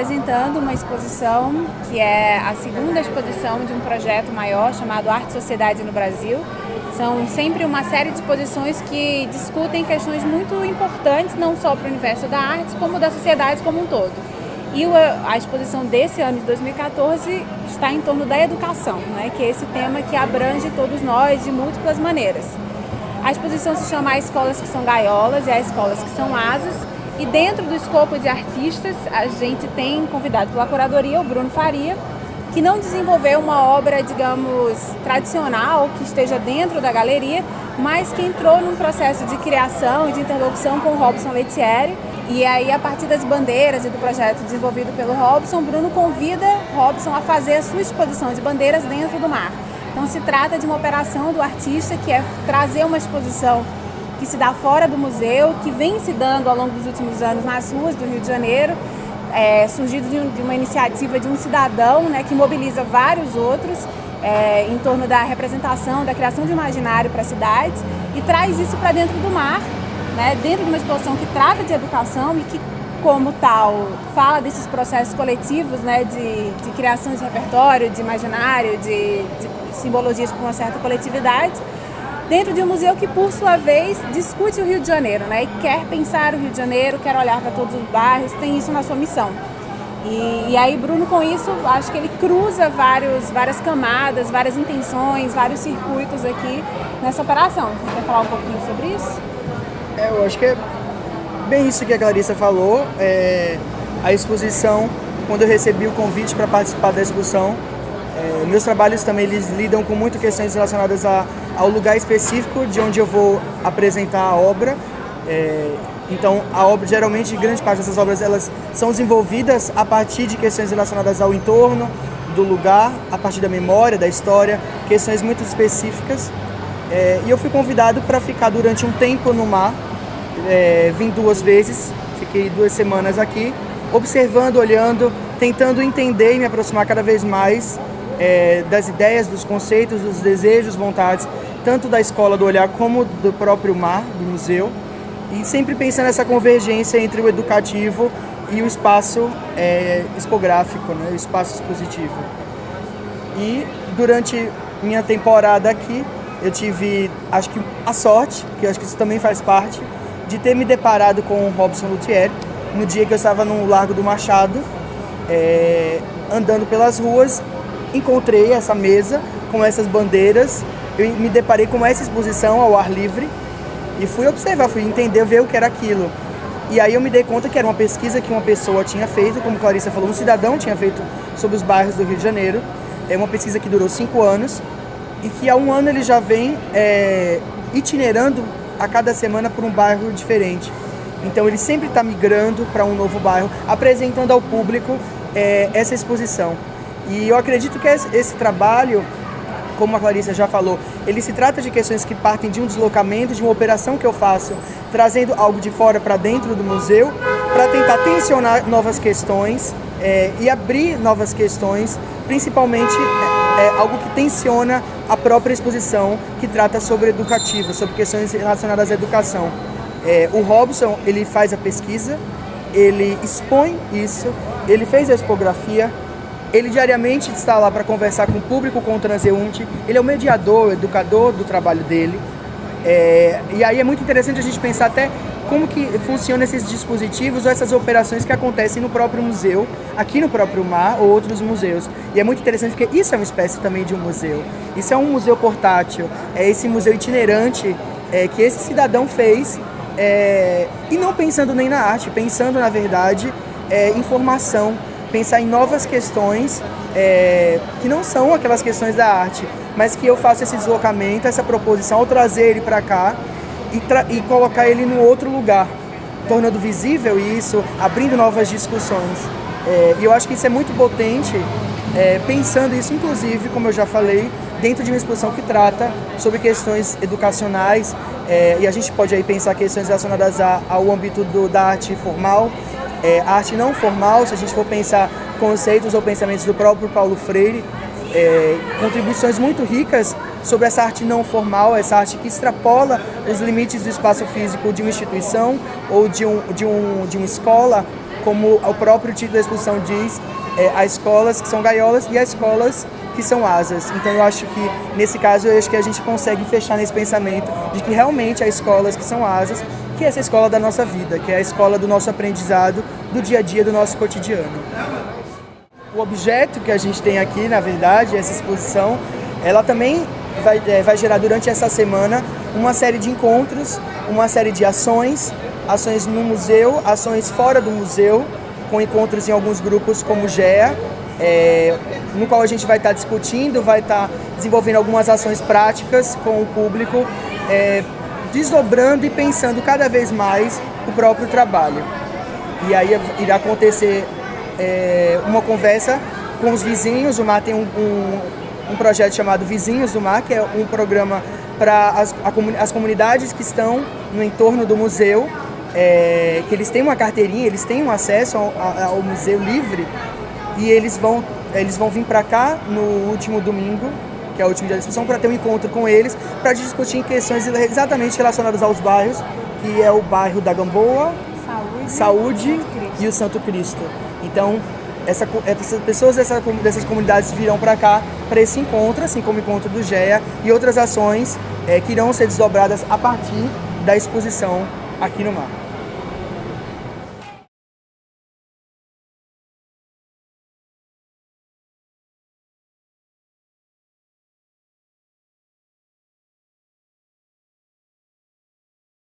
apresentando uma exposição que é a segunda exposição de um projeto maior chamado Arte e Sociedade no Brasil. São sempre uma série de exposições que discutem questões muito importantes, não só para o universo da arte, como da sociedade como um todo. E a exposição desse ano de 2014 está em torno da educação, né, que é esse tema que abrange todos nós de múltiplas maneiras. A exposição se chama Há Escolas que São Gaiolas e Há Escolas que São Asas. E dentro do escopo de artistas, a gente tem convidado pela curadoria o Bruno Faria, que não desenvolveu uma obra, digamos, tradicional, que esteja dentro da galeria, mas que entrou num processo de criação e de interlocução com o Robson Lettieri. E aí, a partir das bandeiras e do projeto desenvolvido pelo Robson, Bruno convida Robson a fazer a sua exposição de bandeiras dentro do mar. Então, se trata de uma operação do artista, que é trazer uma exposição que se dá fora do museu, que vem se dando ao longo dos últimos anos nas ruas do Rio de Janeiro, surgido de uma iniciativa de um cidadão, né, que mobiliza vários outros em torno da representação, da criação de imaginário para a cidade, e traz isso para dentro do mar, né, dentro de uma exposição que trata de educação e que, como tal, fala desses processos coletivos, né, de criação de repertório, de imaginário, de simbologias para uma certa coletividade, dentro de um museu que, por sua vez, discute o Rio de Janeiro, né? E quer pensar o Rio de Janeiro, quer olhar para todos os bairros, tem isso na sua missão. E aí, Bruno, com isso, acho que ele cruza várias camadas, várias intenções, vários circuitos aqui nessa operação. Você quer falar um pouquinho sobre isso? Eu acho que é bem isso que a Clarissa falou. A exposição, quando eu recebi o convite para participar da exposição, meus trabalhos também eles lidam com muitas questões relacionadas ao lugar específico de onde eu vou apresentar a obra. Então, a obra, geralmente, grande parte dessas obras elas são desenvolvidas a partir de questões relacionadas ao entorno, do lugar, a partir da memória, da história, questões muito específicas. E eu fui convidado para ficar durante um tempo no mar. Vim 2 vezes, fiquei 2 semanas aqui, observando, olhando, tentando entender e me aproximar cada vez mais das ideias, dos conceitos, dos desejos, vontades, tanto da Escola do Olhar como do próprio mar, do museu, e sempre pensando nessa convergência entre o educativo e o espaço expográfico, né, o espaço expositivo. E durante minha temporada aqui, eu tive, acho que a sorte, que eu acho que isso também faz parte, de ter me deparado com o Robson Lettieri, no dia que eu estava no Largo do Machado, andando pelas ruas, encontrei essa mesa com essas bandeiras, eu me deparei com essa exposição ao ar livre e fui observar, fui entender, ver o que era aquilo. E aí eu me dei conta que era uma pesquisa que uma pessoa tinha feito, como Clarissa falou, um cidadão tinha feito sobre os bairros do Rio de Janeiro. É uma pesquisa que durou 5 anos e que há 1 ano ele já vem itinerando a cada semana por um bairro diferente. Então ele sempre está migrando para um novo bairro, apresentando ao público essa exposição. E eu acredito que esse trabalho, como a Clarissa já falou, ele se trata de questões que partem de um deslocamento, de uma operação que eu faço, trazendo algo de fora para dentro do museu, para tentar tensionar novas questões e abrir novas questões, principalmente algo que tensiona a própria exposição, que trata sobre educativa, sobre questões relacionadas à educação. O Robson, ele faz a pesquisa, ele expõe isso, ele fez a expografia, ele diariamente está lá para conversar com o público, com o transeunte, ele é o mediador, o educador do trabalho dele. E aí é muito interessante a gente pensar até como que funcionam esses dispositivos ou essas operações que acontecem no próprio museu, aqui no próprio mar ou outros museus. E é muito interessante porque isso é uma espécie também de um museu. Isso é um museu portátil, é esse museu itinerante que esse cidadão fez, e não pensando nem na arte, pensando na verdade em formação, pensar em novas questões que não são aquelas questões da arte, mas que eu faço esse deslocamento, essa proposição, ao trazer ele para cá e colocar ele num outro lugar, tornando visível isso, abrindo novas discussões. E eu acho que isso é muito potente, pensando isso, inclusive, como eu já falei, dentro de uma exposição que trata sobre questões educacionais, e a gente pode aí pensar questões relacionadas ao âmbito da arte formal, a arte não formal, se a gente for pensar conceitos ou pensamentos do próprio Paulo Freire, contribuições muito ricas sobre essa arte não formal, essa arte que extrapola os limites do espaço físico de uma instituição ou de uma escola, como o próprio título da exposição diz, há escolas que são gaiolas e há escolas que são asas. Então eu acho que, nesse caso, eu acho que a gente consegue fechar nesse pensamento de que realmente há escolas que são asas, que é essa escola da nossa vida, que é a escola do nosso aprendizado, do dia a dia, do nosso cotidiano. O objeto que a gente tem aqui, na verdade, essa exposição, ela também vai gerar durante essa semana uma série de encontros, uma série de ações no museu, ações fora do museu, com encontros em alguns grupos como o GEA, no qual a gente vai estar discutindo, vai estar desenvolvendo algumas ações práticas com o público, desdobrando e pensando cada vez mais o próprio trabalho. E aí irá acontecer uma conversa com os vizinhos. O MAR tem um projeto chamado Vizinhos do MAR, que é um programa para as comunidades que estão no entorno do museu, que eles têm uma carteirinha, eles têm um acesso ao museu livre, e eles vão vir para cá no último domingo, que é o último dia da discussão, para ter um encontro com eles, para discutir questões exatamente relacionadas aos bairros, que é o bairro da Gamboa, Saúde e o Santo Cristo. Então, essas pessoas dessas comunidades virão para cá, para esse encontro, assim como o encontro do GEA e outras ações que irão ser desdobradas a partir da exposição aqui no MAR.